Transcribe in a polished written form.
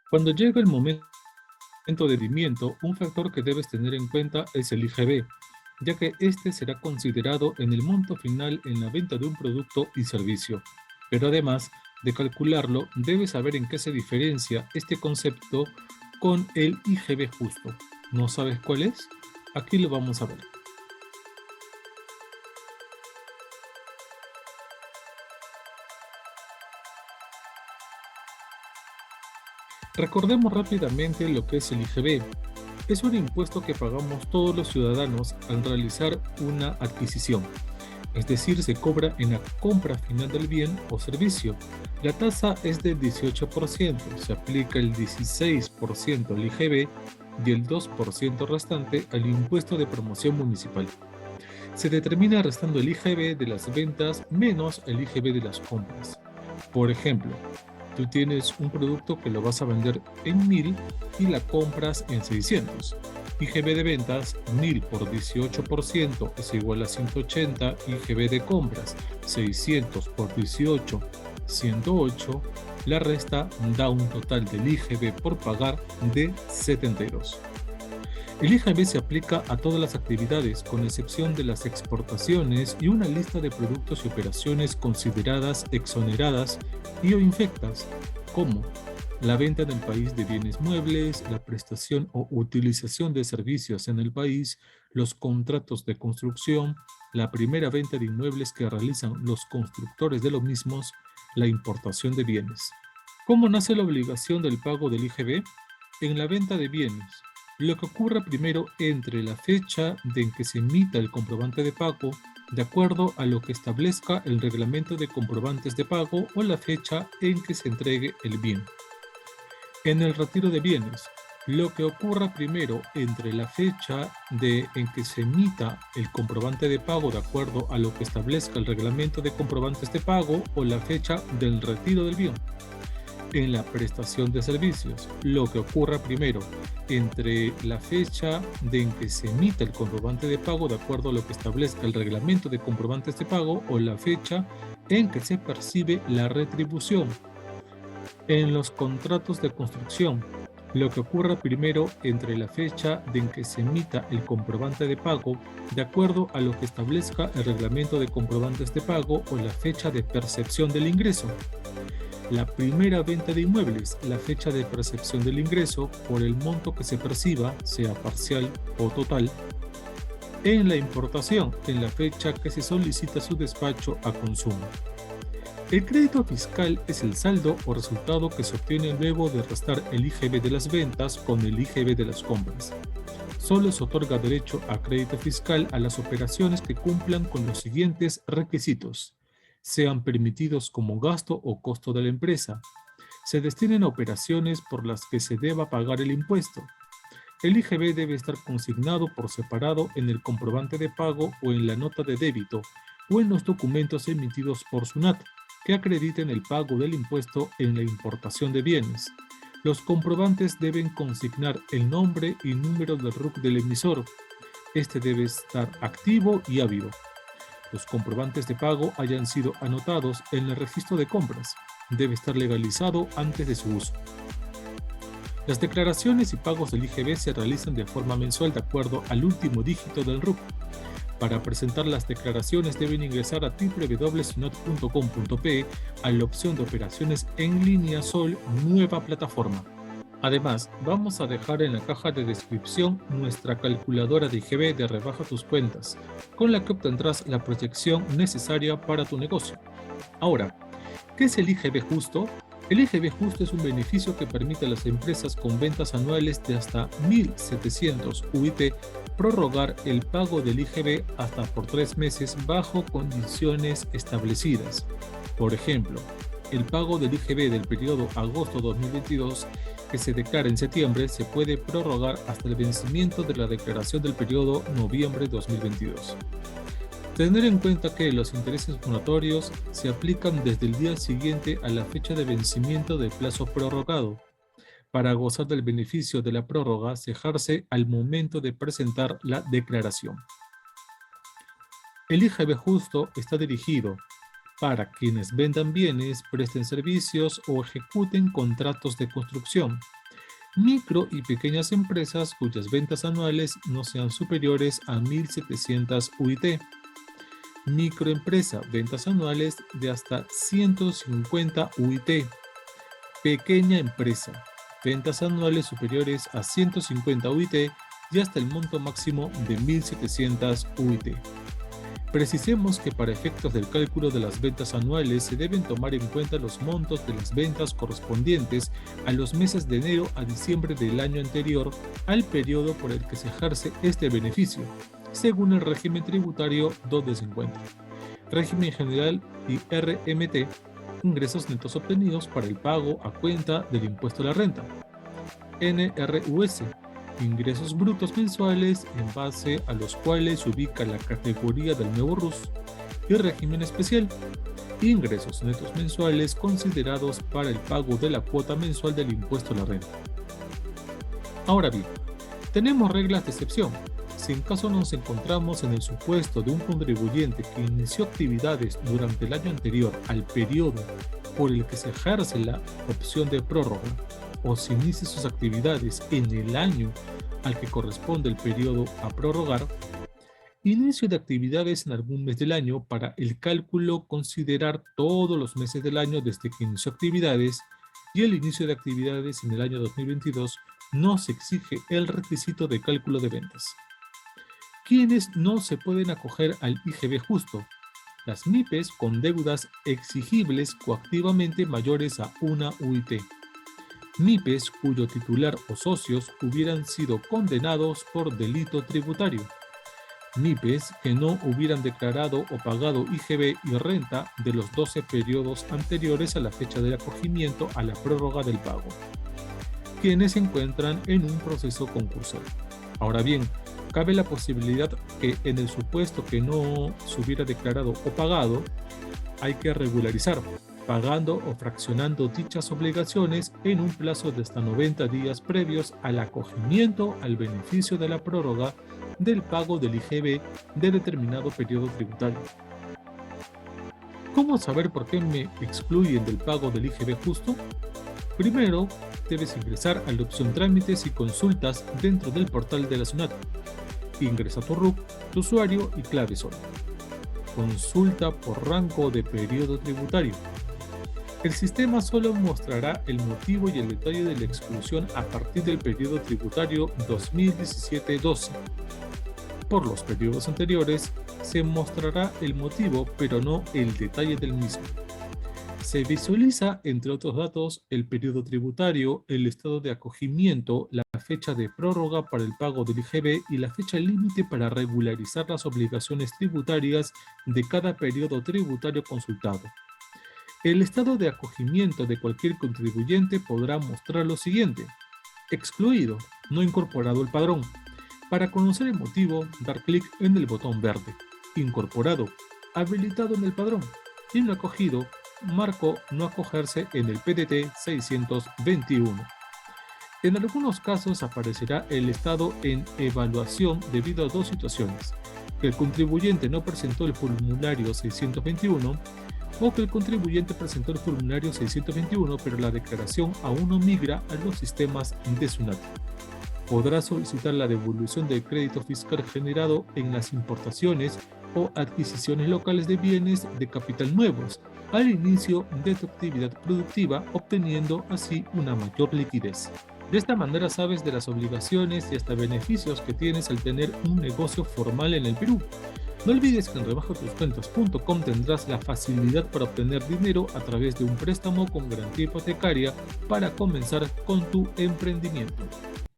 Cuando llega el momento de rendimiento, un factor que debes tener en cuenta es el IGB, ya que este será considerado en el monto final en la venta de un producto y servicio. Pero además de calcularlo, debes saber en qué se diferencia este concepto con el IGB justo. ¿No sabes cuál es? Aquí lo vamos a ver. Recordemos rápidamente lo que es el IGB. Es un impuesto que pagamos todos los ciudadanos al realizar una adquisición, es decir, se cobra en la compra final del bien o servicio. La tasa es del 18%, se aplica el 16% al IGB y el 2% restante al impuesto de promoción municipal. Se determina restando el IGB de las ventas menos el IGB de las compras. Por ejemplo, tú tienes un producto que lo vas a vender en 1000 y la compras en 600. IGB de ventas, 1000 por 18% es igual a 180. IGB de compras, 600 por 18, 108. La resta da un total del IGB por pagar de 72. El IGB se aplica a todas las actividades, con excepción de las exportaciones y una lista de productos y operaciones consideradas exoneradas y o infectas, como la venta en el país de bienes muebles, la prestación o utilización de servicios en el país, los contratos de construcción, la primera venta de inmuebles que realizan los constructores de los mismos, la importación de bienes. ¿Cómo nace la obligación del pago del IGB? En la venta de bienes, lo que ocurra primero entre la fecha en que se emita el comprobante de pago, de acuerdo a lo que establezca el reglamento de comprobantes de pago, o la fecha en que se entregue el bien. En el retiro de bienes, lo que ocurra primero entre la fecha en que se emita el comprobante de pago de acuerdo a lo que establezca el reglamento de comprobantes de pago, o la fecha del retiro del bien. En la prestación de servicios, lo que ocurra primero entre la fecha en que se emita el comprobante de pago de acuerdo a lo que establezca el reglamento de comprobantes de pago, o la fecha en que se percibe la retribución. En los contratos de construcción, lo que ocurra primero entre la fecha en que se emita el comprobante de pago de acuerdo a lo que establezca el reglamento de comprobantes de pago, o la fecha de percepción del ingreso. La primera venta de inmuebles, la fecha de percepción del ingreso por el monto que se perciba, sea parcial o total. En la importación, en la fecha que se solicita su despacho a consumo. El crédito fiscal es el saldo o resultado que se obtiene luego de restar el IGB de las ventas con el IGB de las compras. Solo se otorga derecho a crédito fiscal a las operaciones que cumplan con los siguientes requisitos: sean permitidos como gasto o costo de la empresa, se destinen a operaciones por las que se deba pagar el impuesto. El IGB debe estar consignado por separado en el comprobante de pago o en la nota de débito o en los documentos emitidos por SUNAT que acrediten el pago del impuesto en la importación de bienes. Los comprobantes deben consignar el nombre y número del RUC del emisor. Este debe estar activo y ávido. Los comprobantes de pago hayan sido anotados en el registro de compras. Debe estar legalizado antes de su uso. Las declaraciones y pagos del IGB se realizan de forma mensual de acuerdo al último dígito del RUC. Para presentar las declaraciones deben ingresar a www.sunat.com.pe a la opción de operaciones en línea Sol Nueva Plataforma. Además, vamos a dejar en la caja de descripción nuestra calculadora de IGB de Rebaja tus Cuentas, con la que obtendrás la proyección necesaria para tu negocio. Ahora, ¿qué es el IGB justo? El IGB justo es un beneficio que permite a las empresas con ventas anuales de hasta 1.700 UIT prorrogar el pago del IGB hasta por 3 meses bajo condiciones establecidas. Por ejemplo, el pago del IGB del periodo agosto 2022 que se declara en septiembre se puede prorrogar hasta el vencimiento de la declaración del periodo noviembre 2022. Tener en cuenta que los intereses moratorios se aplican desde el día siguiente a la fecha de vencimiento del plazo prorrogado. Para gozar del beneficio de la prórroga, se ejerce al momento de presentar la declaración. El IGB justo está dirigido para quienes vendan bienes, presten servicios o ejecuten contratos de construcción. Micro y pequeñas empresas cuyas ventas anuales no sean superiores a 1.700 UIT. Microempresa, ventas anuales de hasta 150 UIT. Pequeña empresa, ventas anuales superiores a 150 UIT y hasta el monto máximo de 1.700 UIT. Precisemos que para efectos del cálculo de las ventas anuales se deben tomar en cuenta los montos de las ventas correspondientes a los meses de enero a diciembre del año anterior al periodo por el que se ejerce este beneficio, según el régimen tributario 250, régimen general y RMT, ingresos netos obtenidos para el pago a cuenta del impuesto a la renta, NRUS, ingresos brutos mensuales en base a los cuales se ubica la categoría del nuevo RUS, y régimen especial, ingresos netos mensuales considerados para el pago de la cuota mensual del impuesto a la renta. Ahora bien, tenemos reglas de excepción. Si en caso nos encontramos en el supuesto de un contribuyente que inició actividades durante el año anterior al periodo por el que se ejerce la opción de prórroga, o si inicia sus actividades en el año al que corresponde el periodo a prorrogar, inicio de actividades en algún mes del año. Para el cálculo considerar todos los meses del año desde que inició actividades, y el inicio de actividades en el año 2022 no se exige el requisito de cálculo de ventas. ¿Quiénes no se pueden acoger al IGB justo? Las MIPES con deudas exigibles coactivamente mayores a una UIT. MIPES cuyo titular o socios hubieran sido condenados por delito tributario. MIPES que no hubieran declarado o pagado IGB y renta de los 12 periodos anteriores a la fecha del acogimiento a la prórroga del pago, quienes se encuentran en un proceso concursal. Ahora bien, cabe la posibilidad que en el supuesto que no se hubiera declarado o pagado, hay que regularizar, pagando o fraccionando dichas obligaciones en un plazo de hasta 90 días previos al acogimiento al beneficio de la prórroga del pago del IGB de determinado periodo tributario. ¿Cómo saber por qué me excluyen del pago del IGB justo? Primero, debes ingresar a la opción Trámites y Consultas dentro del portal de la SUNAT. Ingresa tu RUC, tu usuario y clave SOL. Consulta por rango de periodo tributario. El sistema solo mostrará el motivo y el detalle de la exclusión a partir del periodo tributario 2017-12. Por los periodos anteriores se mostrará el motivo, pero no el detalle del mismo. Se visualiza, entre otros datos, el periodo tributario, el estado de acogimiento, la fecha de prórroga para el pago del IGB y la fecha límite para regularizar las obligaciones tributarias de cada periodo tributario consultado. El estado de acogimiento de cualquier contribuyente podrá mostrar lo siguiente: excluido, no incorporado al padrón. Para conocer el motivo, dar clic en el botón verde. Incorporado, habilitado en el padrón. Y no acogido, marco no acogerse en el PDT 621. En algunos casos aparecerá el estado en evaluación debido a dos situaciones: que el contribuyente no presentó el formulario 621 o que el contribuyente presentó el formulario 621 pero la declaración aún no migra a los sistemas de SUNAT. Podrá solicitar la devolución del crédito fiscal generado en las importaciones o adquisiciones locales de bienes de capital nuevos al inicio de tu actividad productiva, obteniendo así una mayor liquidez. De esta manera sabes de las obligaciones y hasta beneficios que tienes al tener un negocio formal en el Perú. No olvides que en rebajotuscuentas.com tendrás la facilidad para obtener dinero a través de un préstamo con garantía hipotecaria para comenzar con tu emprendimiento.